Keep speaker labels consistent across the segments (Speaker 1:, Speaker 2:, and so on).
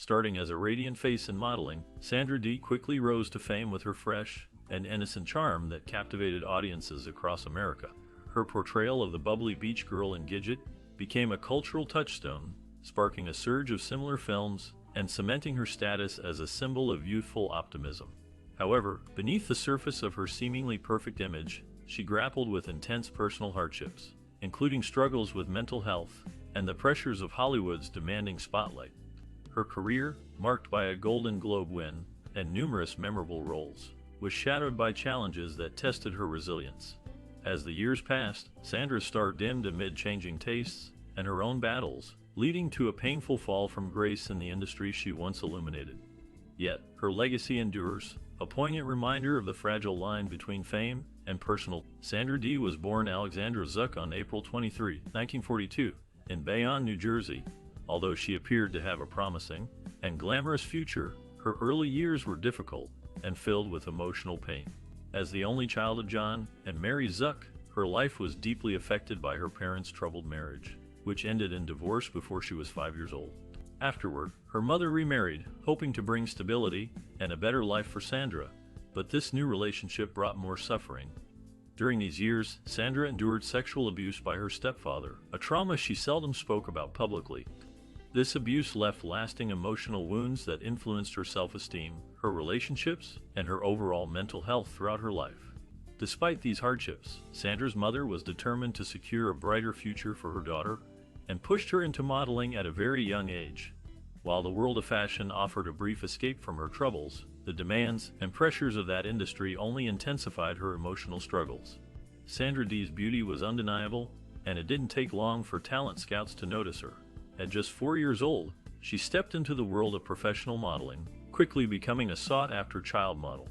Speaker 1: Starting as a radiant face in modeling, Sandra Dee quickly rose to fame with her fresh and innocent charm that captivated audiences across America. Her portrayal of the bubbly beach girl in Gidget became a cultural touchstone, sparking a surge of similar films and cementing her status as a symbol of youthful optimism. However, beneath the surface of her seemingly perfect image, she grappled with intense personal hardships, including struggles with mental health and the pressures of Hollywood's demanding spotlight. Her career, marked by a Golden Globe win and numerous memorable roles, was shadowed by challenges that tested her resilience. As the years passed, Sandra's star dimmed amid changing tastes and her own battles, leading to a painful fall from grace in the industry she once illuminated. Yet, her legacy endures, a poignant reminder of the fragile line between fame and personal. Sandra Dee was born Alexandra Zuck on April 23, 1942, in Bayonne, New Jersey. Although she appeared to have a promising and glamorous future, her early years were difficult and filled with emotional pain. As the only child of John and Mary Zuck, her life was deeply affected by her parents' troubled marriage, which ended in divorce before she was 5 years old. Afterward, her mother remarried, hoping to bring stability and a better life for Sandra, but this new relationship brought more suffering. During these years, Sandra endured sexual abuse by her stepfather, a trauma she seldom spoke about publicly. This abuse left lasting emotional wounds that influenced her self-esteem, her relationships, and her overall mental health throughout her life. Despite these hardships, Sandra's mother was determined to secure a brighter future for her daughter and pushed her into modeling at a very young age. While the world of fashion offered a brief escape from her troubles, the demands and pressures of that industry only intensified her emotional struggles. Sandra Dee's beauty was undeniable, and it didn't take long for talent scouts to notice her. At just 4 years old, she stepped into the world of professional modeling, quickly becoming a sought-after child model.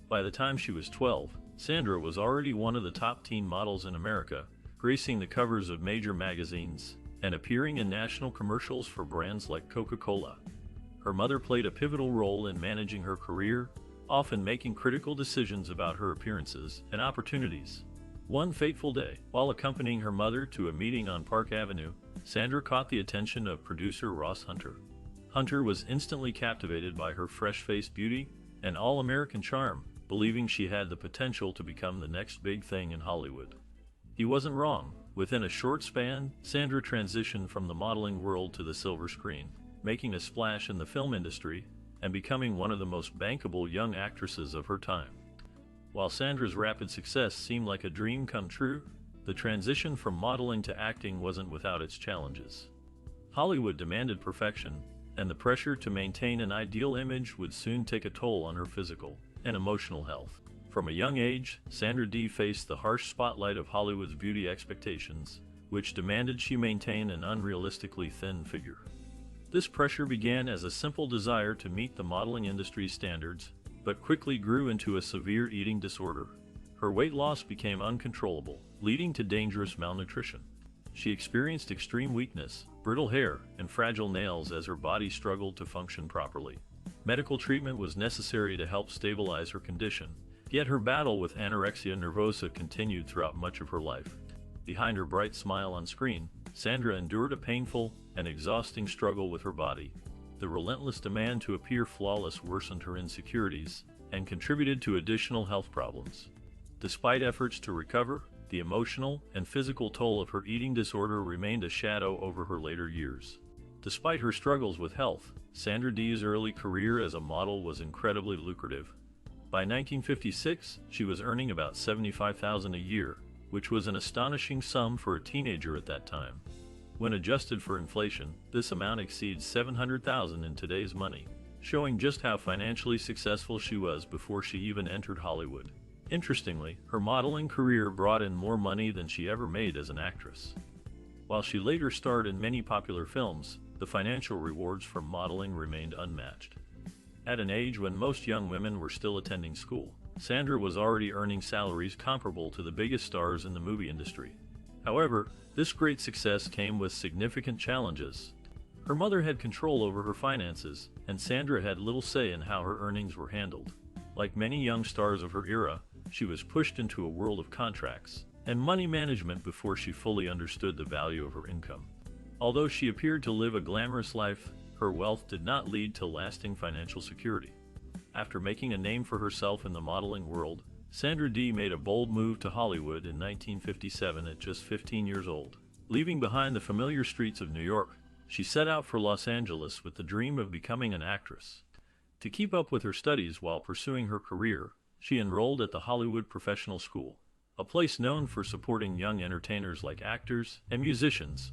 Speaker 1: By the time she was 12, Sandra was already one of the top teen models in America, gracing the covers of major magazines and appearing in national commercials for brands like Coca-Cola. Her mother played a pivotal role in managing her career, often making critical decisions about her appearances and opportunities. One fateful day, while accompanying her mother to a meeting on Park Avenue, Sandra caught the attention of producer Ross Hunter. Hunter was instantly captivated by her fresh-faced beauty and all-American charm, believing she had the potential to become the next big thing in Hollywood. He wasn't wrong. Within a short span, Sandra transitioned from the modeling world to the silver screen, making a splash in the film industry and becoming one of the most bankable young actresses of her time. While Sandra's rapid success seemed like a dream come true, the transition from modeling to acting wasn't without its challenges. Hollywood demanded perfection, and the pressure to maintain an ideal image would soon take a toll on her physical and emotional health. From a young age, Sandra Dee faced the harsh spotlight of Hollywood's beauty expectations, which demanded she maintain an unrealistically thin figure. This pressure began as a simple desire to meet the modeling industry's standards, but quickly grew into a severe eating disorder. Her weight loss became uncontrollable, leading to dangerous malnutrition. She experienced extreme weakness, brittle hair, and fragile nails as her body struggled to function properly. Medical treatment was necessary to help stabilize her condition, yet her battle with anorexia nervosa continued throughout much of her life. Behind her bright smile on screen, Sandra endured a painful and exhausting struggle with her body. The relentless demand to appear flawless worsened her insecurities and contributed to additional health problems. Despite efforts to recover, the emotional and physical toll of her eating disorder remained a shadow over her later years. Despite her struggles with health, Sandra Dee's early career as a model was incredibly lucrative. By 1956, she was earning about $75,000 a year, which was an astonishing sum for a teenager at that time. When adjusted for inflation, this amount exceeds $700,000 in today's money, showing just how financially successful she was before she even entered Hollywood. Interestingly, her modeling career brought in more money than she ever made as an actress. While she later starred in many popular films, the financial rewards from modeling remained unmatched. At an age when most young women were still attending school, Sandra was already earning salaries comparable to the biggest stars in the movie industry. However, this great success came with significant challenges. Her mother had control over her finances, and Sandra had little say in how her earnings were handled. Like many young stars of her era, she was pushed into a world of contracts and money management before she fully understood the value of her income. Although she appeared to live a glamorous life, her wealth did not lead to lasting financial security. After making a name for herself in the modeling world, Sandra Dee made a bold move to Hollywood in 1957 at just 15 years old. Leaving behind the familiar streets of New York, she set out for Los Angeles with the dream of becoming an actress. To keep up with her studies while pursuing her career, she enrolled at the Hollywood Professional School, a place known for supporting young entertainers like actors and musicians.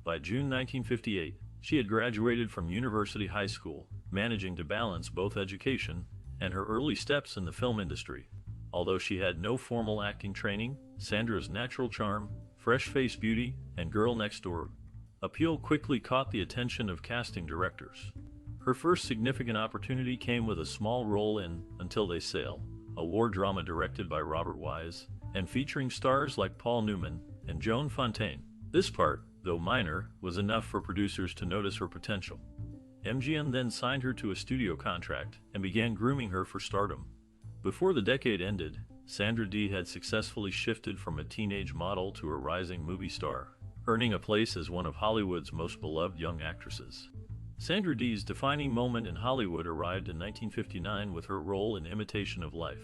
Speaker 1: By June 1958, she had graduated from University High School, managing to balance both education and her early steps in the film industry. Although she had no formal acting training, Sandra's natural charm, fresh-faced beauty, and girl-next-door appeal quickly caught the attention of casting directors. Her first significant opportunity came with a small role in Until They Sail, a war drama directed by Robert Wise, and featuring stars like Paul Newman and Joan Fontaine. This part, though minor, was enough for producers to notice her potential. MGM then signed her to a studio contract and began grooming her for stardom. Before the decade ended, Sandra Dee had successfully shifted from a teenage model to a rising movie star, earning a place as one of Hollywood's most beloved young actresses. Sandra Dee's defining moment in Hollywood arrived in 1959 with her role in Imitation of Life,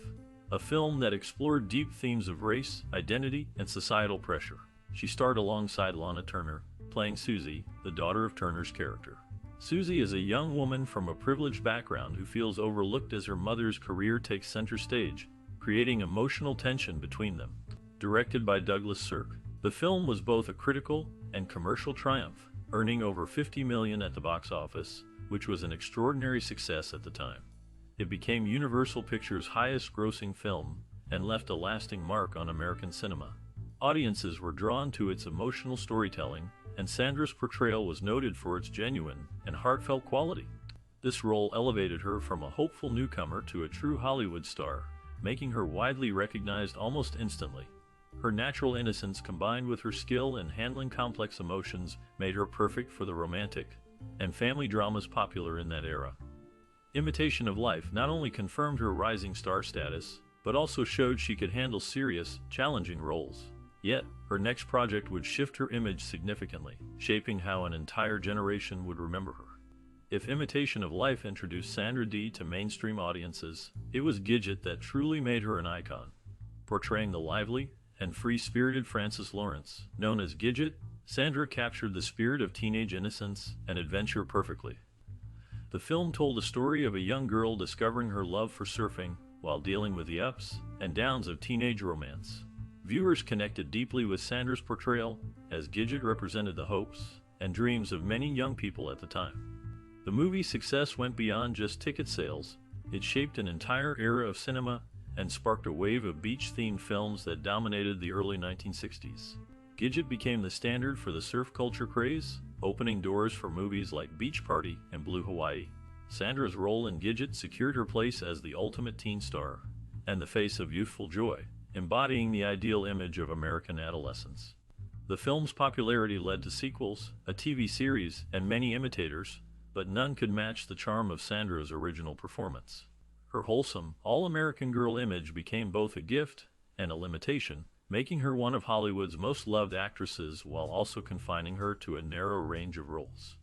Speaker 1: a film that explored deep themes of race, identity, and societal pressure. She starred alongside Lana Turner, playing Susie, the daughter of Turner's character. Susie is a young woman from a privileged background who feels overlooked as her mother's career takes center stage, creating emotional tension between them. Directed by Douglas Sirk, the film was both a critical and commercial triumph, earning over $50 million at the box office, which was an extraordinary success at the time. It became Universal Pictures' highest-grossing film and left a lasting mark on American cinema. Audiences were drawn to its emotional storytelling, and Sandra's portrayal was noted for its genuine and heartfelt quality. This role elevated her from a hopeful newcomer to a true Hollywood star, making her widely recognized almost instantly. Her natural innocence combined with her skill in handling complex emotions made her perfect for the romantic and family dramas popular in that era. Imitation of Life not only confirmed her rising star status, but also showed she could handle serious, challenging roles. Yet, her next project would shift her image significantly, shaping how an entire generation would remember her. If Imitation of Life introduced Sandra Dee to mainstream audiences, it was Gidget that truly made her an icon. Portraying the lively and free-spirited Frances Lawrence, known as Gidget, Sandra captured the spirit of teenage innocence and adventure perfectly. The film told the story of a young girl discovering her love for surfing while dealing with the ups and downs of teenage romance. Viewers connected deeply with Sandra's portrayal, as Gidget represented the hopes and dreams of many young people at the time. The movie's success went beyond just ticket sales. It shaped an entire era of cinema and sparked a wave of beach-themed films that dominated the early 1960s. Gidget became the standard for the surf culture craze, opening doors for movies like Beach Party and Blue Hawaii. Sandra's role in Gidget secured her place as the ultimate teen star and the face of youthful joy, embodying the ideal image of American adolescence. The film's popularity led to sequels, a TV series, and many imitators, but none could match the charm of Sandra's original performance. Her wholesome, all-American girl image became both a gift and a limitation, making her one of Hollywood's most loved actresses while also confining her to a narrow range of roles.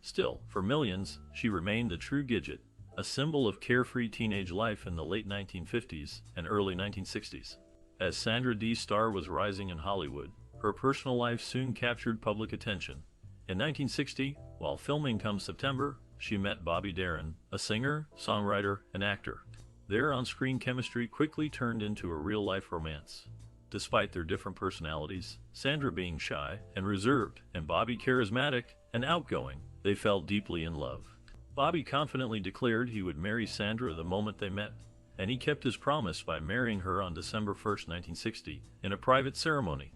Speaker 1: Still, for millions, she remained the true Gidget, a symbol of carefree teenage life in the late 1950s and early 1960s. As Sandra Dee's star was rising in Hollywood, her personal life soon captured public attention. In 1960, while filming Come September, she met Bobby Darin, a singer, songwriter, and actor. Their on-screen chemistry quickly turned into a real-life romance. Despite their different personalities, Sandra being shy and reserved, and Bobby charismatic and outgoing, they fell deeply in love. Bobby confidently declared he would marry Sandra the moment they met, and he kept his promise by marrying her on December 1, 1960, in a private ceremony.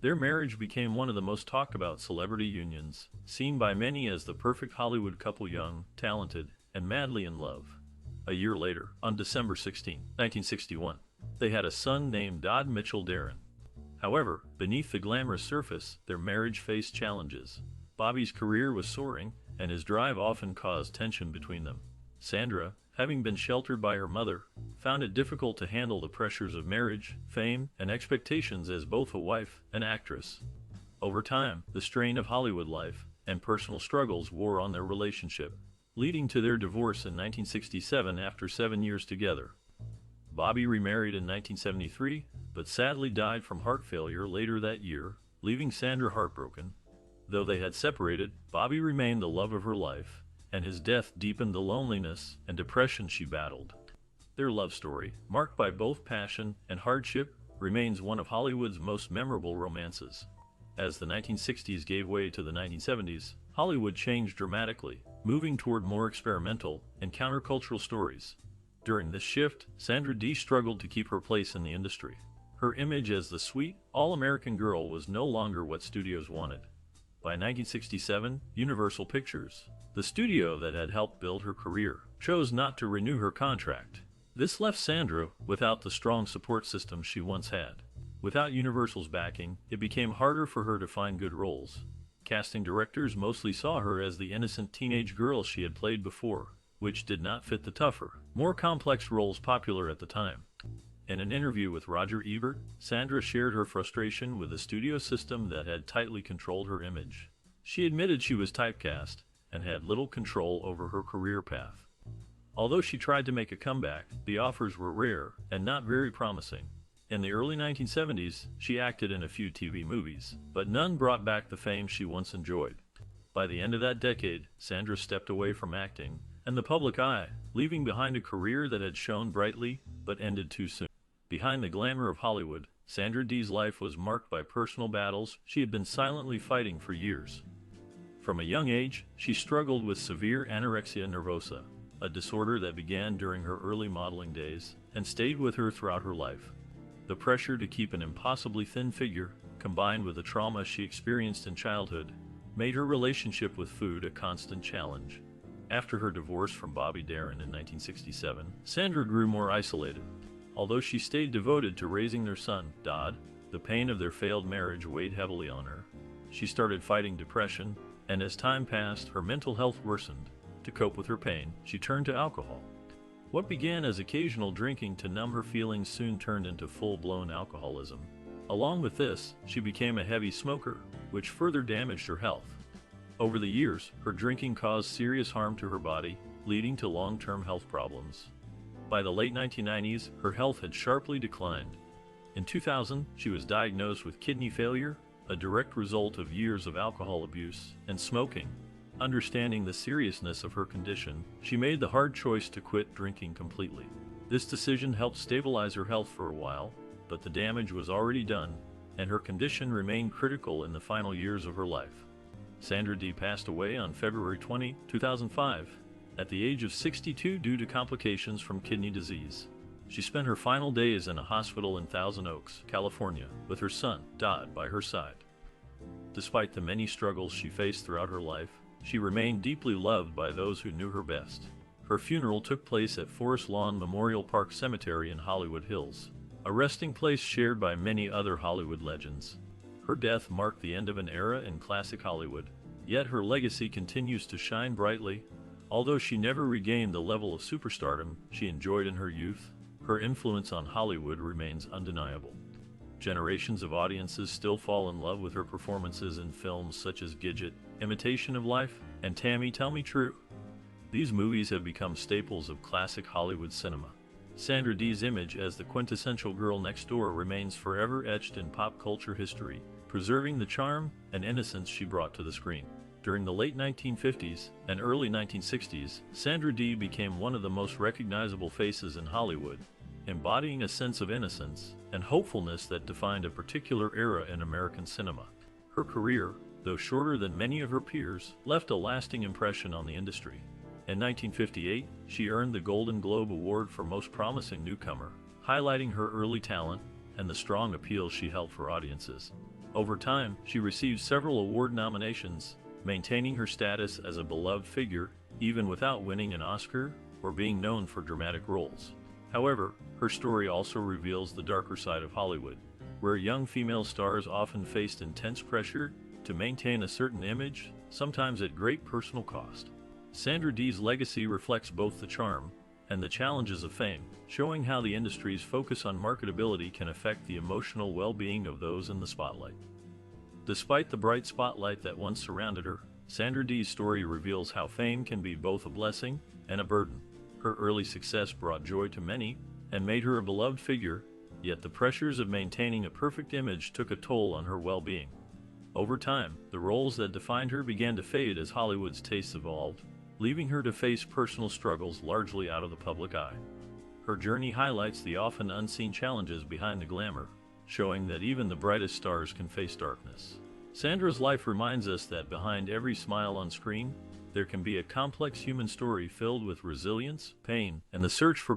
Speaker 1: Their marriage became one of the most talked about celebrity unions, seen by many as the perfect Hollywood couple, young, talented, and madly in love. A year later, on December 16, 1961, they had a son named Dodd Mitchell Darin. However, beneath the glamorous surface, their marriage faced challenges. Bobby's career was soaring, and his drive often caused tension between them. Sandra, having been sheltered by her mother, found it difficult to handle the pressures of marriage, fame, and expectations as both a wife and actress. Over time, the strain of Hollywood life and personal struggles wore on their relationship, leading to their divorce in 1967 after 7 years together. Bobby remarried in 1973, but sadly died from heart failure later that year, leaving Sandra heartbroken. Though they had separated, Bobby remained the love of her life, and his death deepened the loneliness and depression she battled. Their love story, marked by both passion and hardship, remains one of Hollywood's most memorable romances. As the 1960s gave way to the 1970s, Hollywood changed dramatically, moving toward more experimental and countercultural stories. During this shift, Sandra Dee struggled to keep her place in the industry. Her image as the sweet, all-American girl was no longer what studios wanted. By 1967, Universal Pictures, the studio that had helped build her career, chose not to renew her contract. This left Sandra without the strong support system she once had. Without Universal's backing, it became harder for her to find good roles. Casting directors mostly saw her as the innocent teenage girl she had played before, which did not fit the tougher, more complex roles popular at the time. In an interview with Roger Ebert, Sandra shared her frustration with the studio system that had tightly controlled her image. She admitted she was typecast and had little control over her career path. Although she tried to make a comeback, the offers were rare and not very promising. In the early 1970s, she acted in a few TV movies, but none brought back the fame she once enjoyed. By the end of that decade, Sandra stepped away from acting and the public eye, leaving behind a career that had shone brightly but ended too soon. Behind the glamour of Hollywood, Sandra Dee's life was marked by personal battles she had been silently fighting for years. From a young age, she struggled with severe anorexia nervosa, a disorder that began during her early modeling days and stayed with her throughout her life. The pressure to keep an impossibly thin figure, combined with the trauma she experienced in childhood, made her relationship with food a constant challenge. After her divorce from Bobby Darin in 1967, Sandra grew more isolated. Although she stayed devoted to raising their son, Dodd, the pain of their failed marriage weighed heavily on her. She started fighting depression, and as time passed, her mental health worsened. To cope with her pain, she turned to alcohol. What began as occasional drinking to numb her feelings soon turned into full-blown alcoholism. Along with this, she became a heavy smoker, which further damaged her health. Over the years, her drinking caused serious harm to her body, leading to long-term health problems. By the late 1990s, her health had sharply declined. In 2000, she was diagnosed with kidney failure, a direct result of years of alcohol abuse and smoking. Understanding the seriousness of her condition, she made the hard choice to quit drinking completely. This decision helped stabilize her health for a while, but the damage was already done, and her condition remained critical in the final years of her life. Sandra Dee passed away on February 20, 2005, at the age of 62 due to complications from kidney disease. She spent her final days in a hospital in Thousand Oaks, California, with her son, Dodd, by her side. Despite the many struggles she faced throughout her life, she remained deeply loved by those who knew her best. Her funeral took place at Forest Lawn Memorial Park Cemetery in Hollywood Hills, a resting place shared by many other Hollywood legends. Her death marked the end of an era in classic Hollywood, yet her legacy continues to shine brightly. Although she never regained the level of superstardom she enjoyed in her youth, her influence on Hollywood remains undeniable. Generations of audiences still fall in love with her performances in films such as Gidget, Imitation of Life, and Tammy Tell Me True. These movies have become staples of classic Hollywood cinema. Sandra Dee's image as the quintessential girl next door remains forever etched in pop culture history, preserving the charm and innocence she brought to the screen. During the late 1950s and early 1960s, Sandra Dee became one of the most recognizable faces in Hollywood, embodying a sense of innocence and hopefulness that defined a particular era in American cinema. Her career, though shorter than many of her peers, left a lasting impression on the industry. In 1958, she earned the Golden Globe Award for Most Promising Newcomer, highlighting her early talent and the strong appeal she held for audiences. Over time, she received several award nominations, maintaining her status as a beloved figure even without winning an Oscar or being known for dramatic roles. However, her story also reveals the darker side of Hollywood, where young female stars often faced intense pressure to maintain a certain image, sometimes at great personal cost. Sandra Dee's legacy reflects both the charm and the challenges of fame, showing how the industry's focus on marketability can affect the emotional well-being of those in the spotlight. Despite the bright spotlight that once surrounded her, Sandra Dee's story reveals how fame can be both a blessing and a burden. Her early success brought joy to many and made her a beloved figure, yet the pressures of maintaining a perfect image took a toll on her well-being. Over time, the roles that defined her began to fade as Hollywood's tastes evolved, leaving her to face personal struggles largely out of the public eye. Her journey highlights the often unseen challenges behind the glamour, showing that even the brightest stars can face darkness. Sandra's life reminds us that behind every smile on screen, there can be a complex human story filled with resilience, pain, and the search for